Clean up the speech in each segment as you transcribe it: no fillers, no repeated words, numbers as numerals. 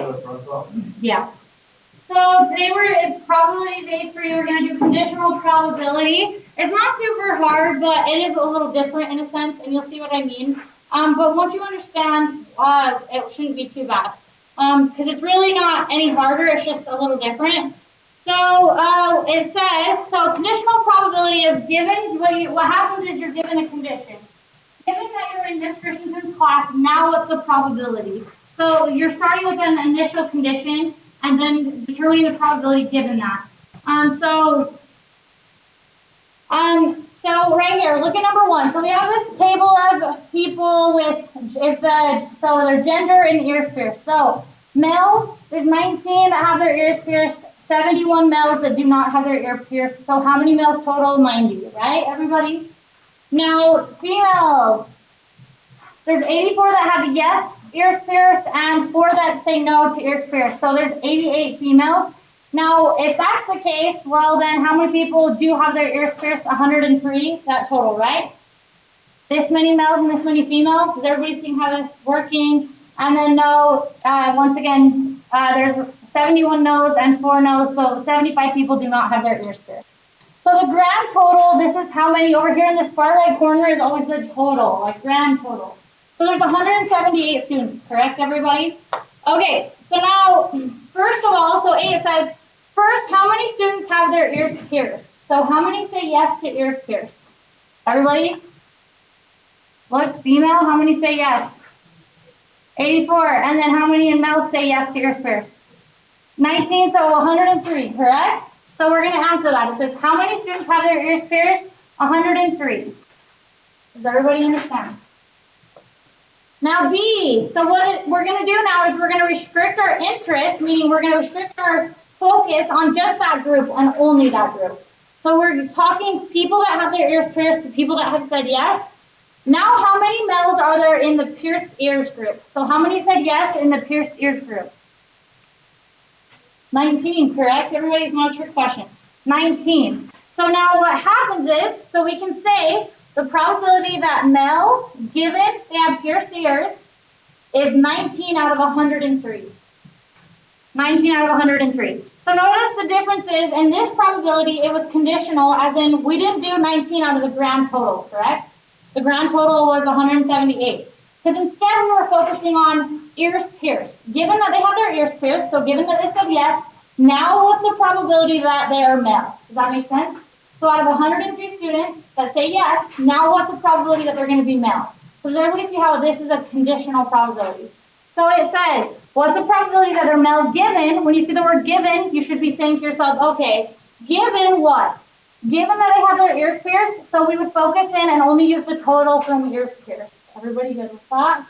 Okay. Yeah. So today it's probability day 3. We're going to do conditional probability. It's not super hard, but it is a little different in a sense, and you'll see what I mean. But once you understand, it shouldn't be too bad. Because it's really not any harder, it's just a little different. So it says, so conditional probability is given, what happens is you're given a condition. Given that you're in Miss Christensen's class, now what's the probability? So you're starting with an initial condition and then determining the probability given that. So right here, look at number 1. So we have this table of people with so their gender and ears pierced. So male, there's 19 that have their ears pierced, 71 males that do not have their ear pierced. So how many males total? 90, right, everybody? Now, females, there's 84 that have yes, ears pierced, and 4 that say no to ears pierced. So there's 88 females. Now, if that's the case, well then how many people do have their ears pierced? 103, that total, right? This many males and this many females. Does everybody see how this is working? And then no, once again, there's 71 no's and 4 no's, so 75 people do not have their ears pierced. So the grand total, this is how many, over here in this far right corner is always the total, like grand total. So there's 178 students, correct everybody? Okay, so now, first of all, so A, it says, first, how many students have their ears pierced? So how many say yes to ears pierced? Everybody? Look, female, how many say yes? 84, and then how many in males say yes to ears pierced? 19, so 103, correct? So we're going to answer that. It says, how many students have their ears pierced? 103. Does everybody understand? Now B, so what we're going to do now is we're going to restrict our interest, meaning we're going to restrict our focus on just that group and only that group. So we're talking people that have their ears pierced, the people that have said yes. Now how many males are there in the pierced ears group? So how many said yes in the pierced ears group? 19, correct? Everybody's not a trick question. 19. So now what happens is, so we can say the probability that male, given they have pierced ears, is 19 out of 103. 19 out of 103. So notice the difference is, in this probability, it was conditional, as in we didn't do 19 out of the grand total, correct? The grand total was 178. Because instead we were focusing on ears pierced. Given that they have their ears pierced, so given that they said yes, now what's the probability that they are male? Does that make sense? So out of 103 students that say yes, now what's the probability that they're going to be male? So does everybody see how this is a conditional probability? So it says, what's the probability that they're male given? When you see the word given, you should be saying to yourself, okay, given what? Given that they have their ears pierced, so we would focus in and only use the total from ears pierced. Everybody good with that?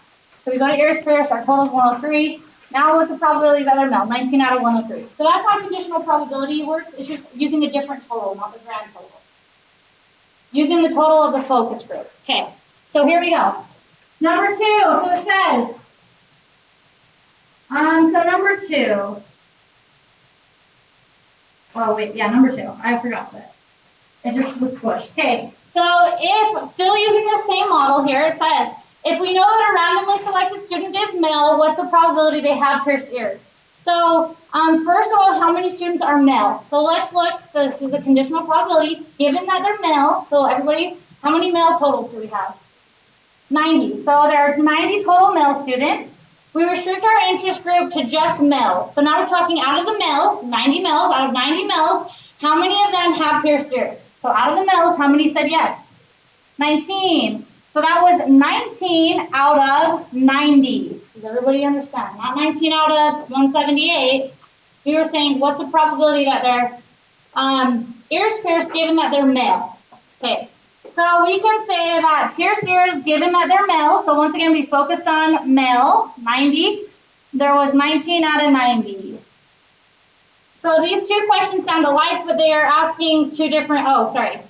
So we go to ears pierced, our total is 103. Now what's the probability that they're male? 19 out of 103. So that's how conditional probability works. It's just using a different total, not the grand total. Using the total of the focus group. Okay, so here we go. Number 2, so it says, so number 2. Oh wait, yeah, number 2. I forgot that. It just was squished. Okay, so if, still using the same model here, it says, if we know that a randomly selected student is male, what's the probability they have pierced ears? So, first of all, how many students are male? So let's look, so this is a conditional probability, given that they're male, so everybody, how many male totals do we have? 90, so there are 90 total male students. We restrict our interest group to just males. So now we're talking out of the males, 90 males, out of 90 males, how many of them have pierced ears? So out of the males, how many said yes? 19. So that was 19 out of 90. Does everybody understand? Not 19 out of 178. We were saying, what's the probability that they're ears pierced given that they're male? Okay, so we can say that pierced ears given that they're male. So once again, we focused on male, 90. There was 19 out of 90. So these two questions sound alike, but they are asking two different, oh, sorry.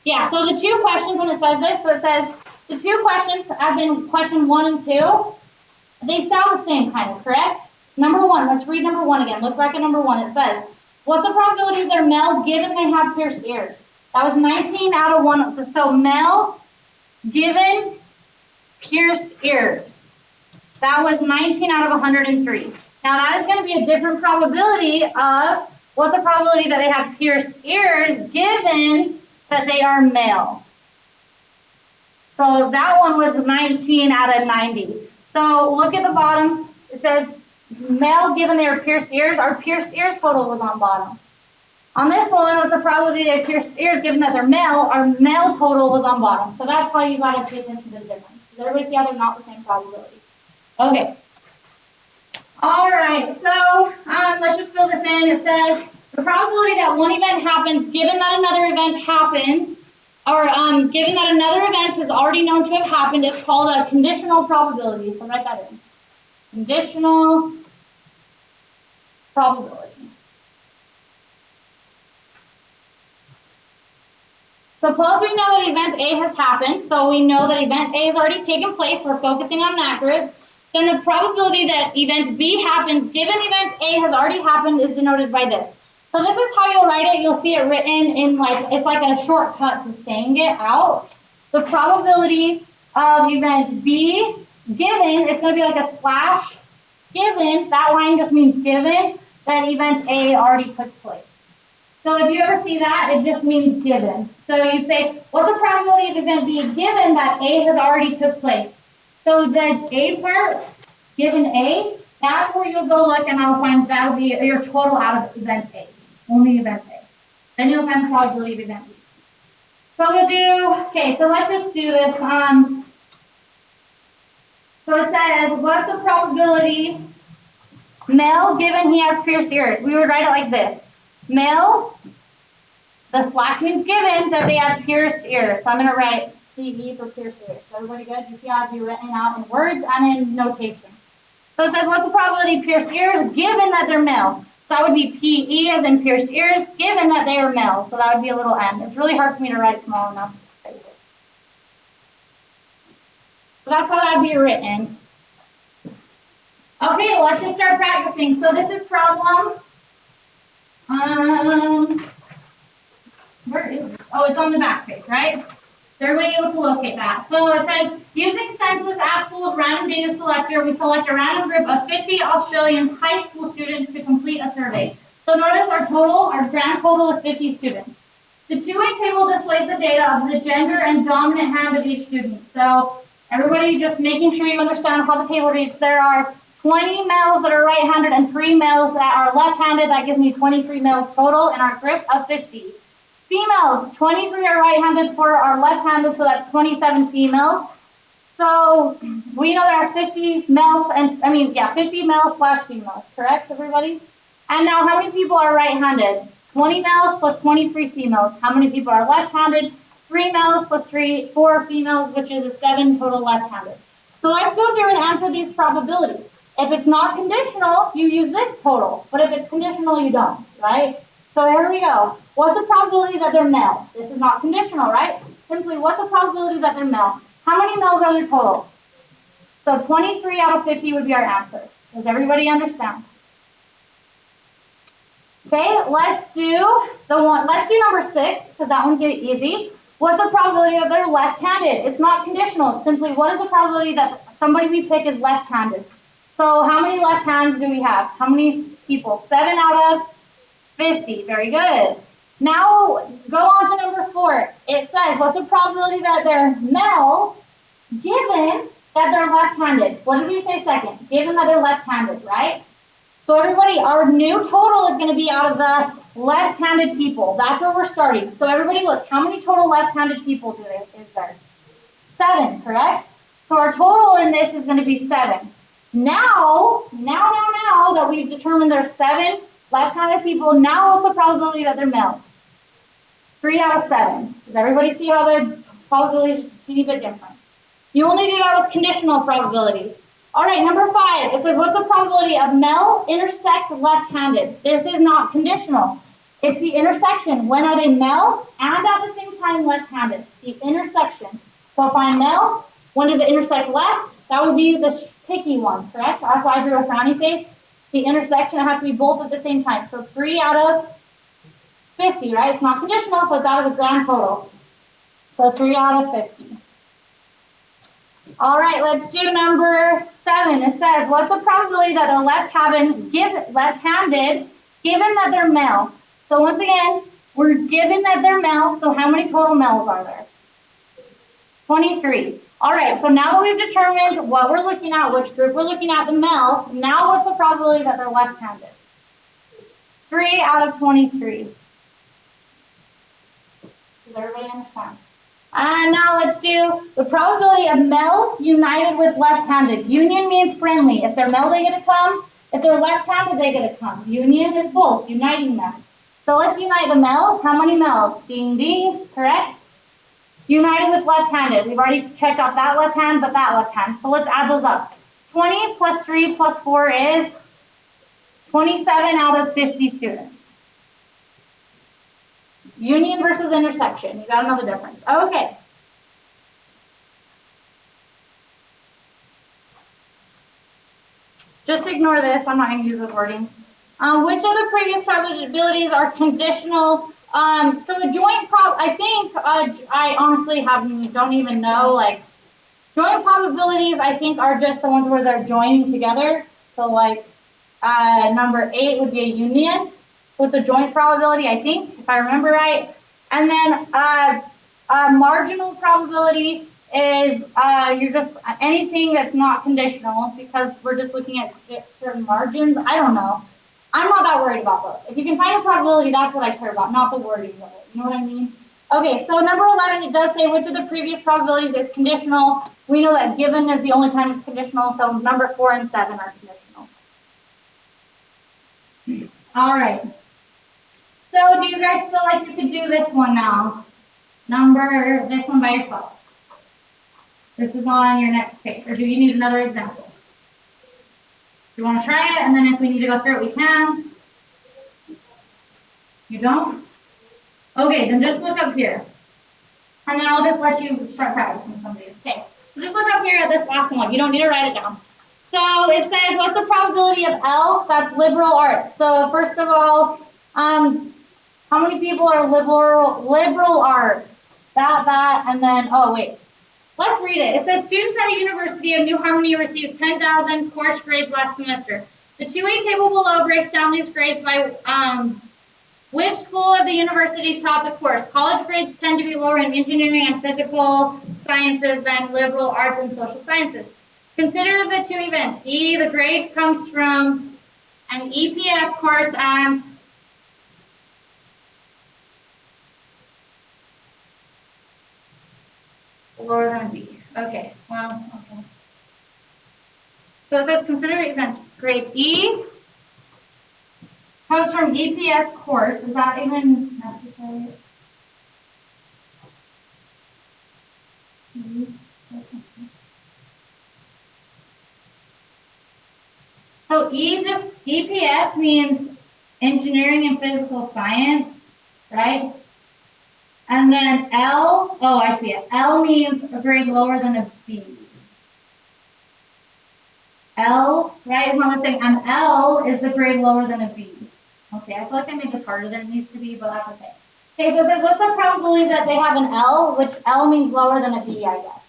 Yeah, so the two questions when it says this, so it says the two questions, as in question 1 and 2, they sound the same kind of, correct? Number 1, let's read number 1 again. Look back at number 1. It says, what's the probability they're male given they have pierced ears? That was 19 out of 1, so male given pierced ears. That was 19 out of 103. Now that is going to be a different probability of, what's the probability that they have pierced ears given that they are male? So that one was 19 out of 90. So look at the bottoms. It says male given they are pierced ears. Our pierced ears total was on bottom. On this one, what's the probability they have pierced ears given that they're male? Our male total was on bottom. So that's why you got to pay attention to the difference. Does everybody see how they're not the same probability? Okay. All right, so let's just fill this in. It says the probability that one event happens given that another event happens, or given that another event is already known to have happened, is called a conditional probability. So write that in. Conditional probability. Suppose we know that event A has happened, so we know that event A has already taken place. We're focusing on that group. Then the probability that event B happens given event A has already happened is denoted by this. So this is how you'll write it. You'll see it written in it's like a shortcut to saying it out. The probability of event B given, it's going to be like a slash given, that line just means given, that event A already took place. So if you ever see that, it just means given. So you'd say, what's the probability of event B given that A has already took place? So the A part, given A, that's where you'll go look and I'll find that'll be your total out of event A, only event A. Then you'll find the probability of event B. So we'll do, okay, so let's just do this. So it says, what's the probability male given he has pierced ears? We would write it like this. Male, the slash means given that they have pierced ears. So I'm going to write PE for pierced ears. So everybody good? You see how to be written out in words and in notation. So it says, what's the probability of pierced ears given that they're male? So that would be PE as in pierced ears given that they are male. So that would be a little n. It's really hard for me to write small enough. So that's how that would be written. Okay, let's just start practicing. So this is problem. Where is it? Oh, it's on the back page, right? Is everybody able to locate that? So it says, using census ASCO's random data selector, we select a random group of 50 Australian high school students to complete a survey. So notice our grand total is 50 students. The two-way table displays the data of the gender and dominant hand of each student. So everybody just making sure you understand how the table reads. There are 20 males that are right-handed and 3 males that are left-handed. That gives me 23 males total in our group of 50. Females, 23 are right-handed, 4 are left-handed, so that's 27 females. So we know there are 50 males and 50 males / females, correct, everybody? And now how many people are right-handed? 20 males plus 23 females. How many people are left-handed? 3 males plus 4 females, which is a 7 total left-handed. So let's go through and answer these probabilities. If it's not conditional, you use this total. But if it's conditional, you don't, right? So here we go. What's the probability that they're male? This is not conditional, right? Simply, what's the probability that they're male? How many males are there total? So 23 out of 50 would be our answer. Does everybody understand? Okay, let's do number 6, because that one's getting easy. What's the probability that they're left-handed? It's not conditional. It's simply, what is the probability that somebody we pick is left-handed? So how many left hands do we have? How many people? 7 out of 50. Very good. Now go on to number 4. It says, what's the probability that they're male given that they're left-handed? What did we say second? Given that they're left-handed, right? So everybody, our new total is going to be out of the left-handed people. That's where we're starting. So everybody look, how many total left-handed people is there? 7, correct? So our total in this is going to be 7. Now that we've determined there's 7 left-handed people, now what's the probability that they're male? 3 out of 7. Does everybody see how the probability is a teeny bit different? You only do that with conditional probability. All right, number 5. It says, what's the probability of male intersect left-handed? This is not conditional. It's the intersection. When are they male and at the same time left-handed? The intersection. So if I'm male, when does it intersect left? That would be the picky one, correct? That's why I drew a frowny face. The intersection, it has to be both at the same time. So 3 out of 50, right? It's not conditional, so it's out of the grand total. So 3 out of 50. All right, let's do number 7. It says, what's the probability that a left-handed, given that they're male? So once again, we're given that they're male, so how many total males are there? 23. All right, so now that we've determined what we're looking at, which group we're looking at, the males, now what's the probability that they're left-handed? 3 out of 23. Does everybody understand? And now let's do the probability of male united with left-handed. Union means friendly. If they're male, they get to come. If they're left-handed, they get to come. Union is both, uniting them. So let's unite the males. How many males? Ding, ding, correct? United with left-handed. We've already checked off that left hand, but that left hand. So let's add those up. 20 plus 3 plus 4 is 27 out of 50 students. Union versus intersection. You got to know the difference. Okay. Just ignore this. I'm not going to use those wordings. Which of the previous probabilities are conditional? So the joint I think I honestly don't even know. Like joint probabilities, I think are just the ones where they're joining together. So like number 8 would be a union with a joint probability, I think, if I remember right. And then marginal probability is you're just anything that's not conditional because we're just looking at certain margins. I don't know. I'm not that worried about those. If you can find a probability, that's what I care about, not the wording of it. You know what I mean? Okay, so number 11, it does say which of the previous probabilities is conditional. We know that given is the only time it's conditional, so number 4 and 7 are conditional. All right. So do you guys feel like you could do this one now? This one by yourself. This is on your next page, or do you need another example? You want to try it, and then if we need to go through it, we can. You don't? Okay, then just look up here. And then I'll just let you start practicing some of these. Okay, so just look up here at this last one. You don't need to write it down. So it says, what's the probability of L? That's liberal arts. So first of all, how many people are liberal arts? That, and then, oh wait. Let's read it. It says, students at a University of New Harmony received 10,000 course grades last semester. The 2A table below breaks down these grades by which school of the university taught the course. College grades tend to be lower in engineering and physical sciences than liberal arts and social sciences. Consider the two events. E, the grade comes from an EPS course, and lower than B. Okay, well, okay. So it says consider events. Grade E comes from EPS course. Is that even necessary? So EPS means engineering and physical science, right? And then L, oh, I see it. L means a grade lower than a B. L, right, is not the same. And L is the grade lower than a B. Okay, I feel like I made this harder than it needs to be, but that's okay. Okay, so it says, what's the probability that they have an L, which L means lower than a B, I guess.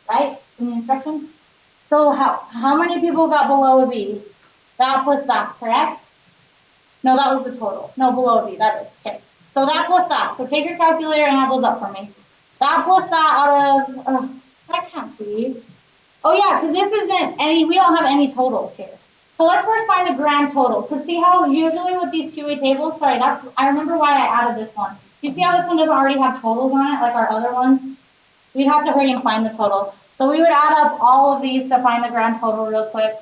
Right? In the instructions? So how many people got below a B? That plus that, correct? No, that was the total. No, below a B, that is. Okay. So that plus that. So take your calculator and add those up for me. That plus that out of, I can't see. Oh yeah, because this isn't any, we don't have any totals here. So let's first find the grand total. Because see how usually with these two-way tables, sorry, I remember why I added this one. You see how this one doesn't already have totals on it, like our other ones? We'd have to hurry and find the total. So we would add up all of these to find the grand total real quick.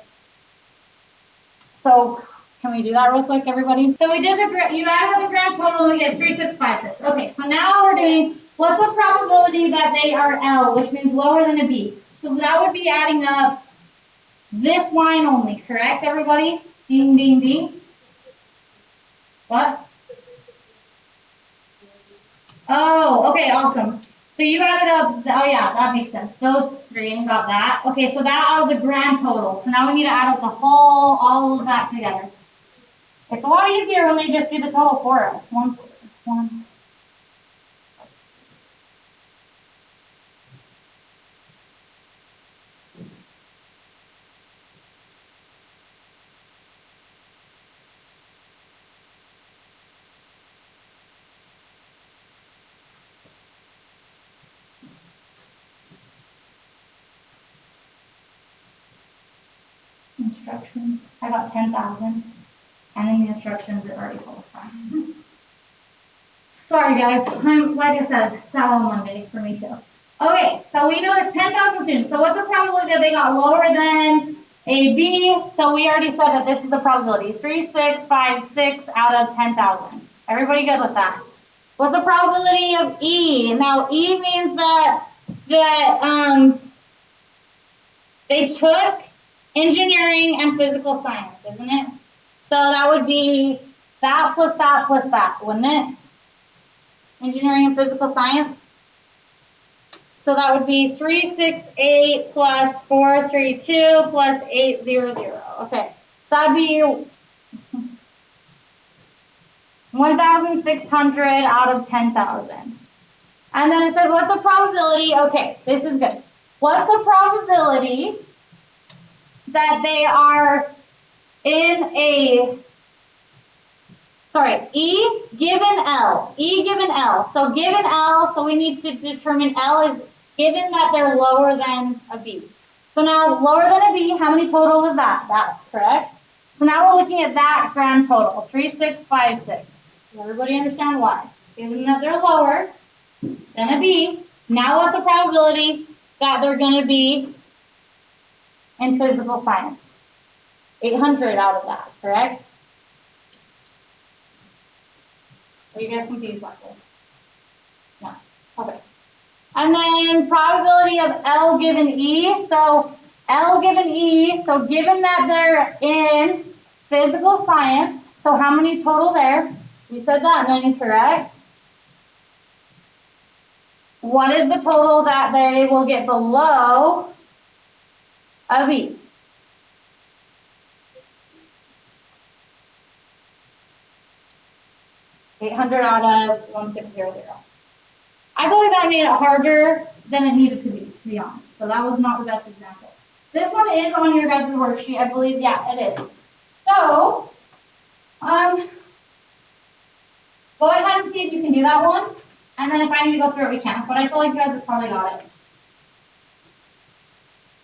So can we do that real quick, everybody? So we did you added up the grand total and we get 3656. Okay, so now we're doing, what's the probability that they are L, which means lower than a B? So that would be adding up this line only, correct, everybody? Ding, ding, ding. What? Oh, okay, awesome. So you added up, oh yeah, that makes sense. Those three and got that. Okay, so that out of the grand total. So now we need to add up the whole, all of that together. It's a lot easier when they just do the total for us. One. I got 10,000. And in the instructions, it already told us that. Sorry, guys. Like I said, Salad Monday for me, too. Okay, so we know there's 10,000 students. So what's the probability that they got lower than a B? So we already said that this is the probability. 3,656 out of 10,000. Everybody good with that? What's the probability of E? Now, E means that they took engineering and physical science, isn't it? So that would be that, wouldn't it? Engineering and physical science. So that would be 368 plus 432 plus 800. Okay, so that'd be 1,600 out of 10,000. And then it says, what's the probability? Okay, this is good. What's the probability that they are in a, sorry, E given L. E given L. So given L, so we need to determine L is given that they're lower than a B. So now lower than a B, how many total was that? That's correct. So now we're looking at that grand total, 3,656. Does everybody understand why? Given that they're lower than a B, now what's the probability that they're going to be in physical science? 800 out of that, correct? Are you guys confused about this? No. Okay. And then probability of L given E. So L given E, so given that they're in physical science, so how many total there? We said that many, correct? What is the total that they will get below a B? $800 out of 1,600. I feel like that made it harder than it needed to be honest. So that was not the best example. This one is on your guys' worksheet, I believe. Yeah, it is. So, go ahead and see if you can do that one. And then if I need to go through it, we can. But I feel like you guys have probably got it.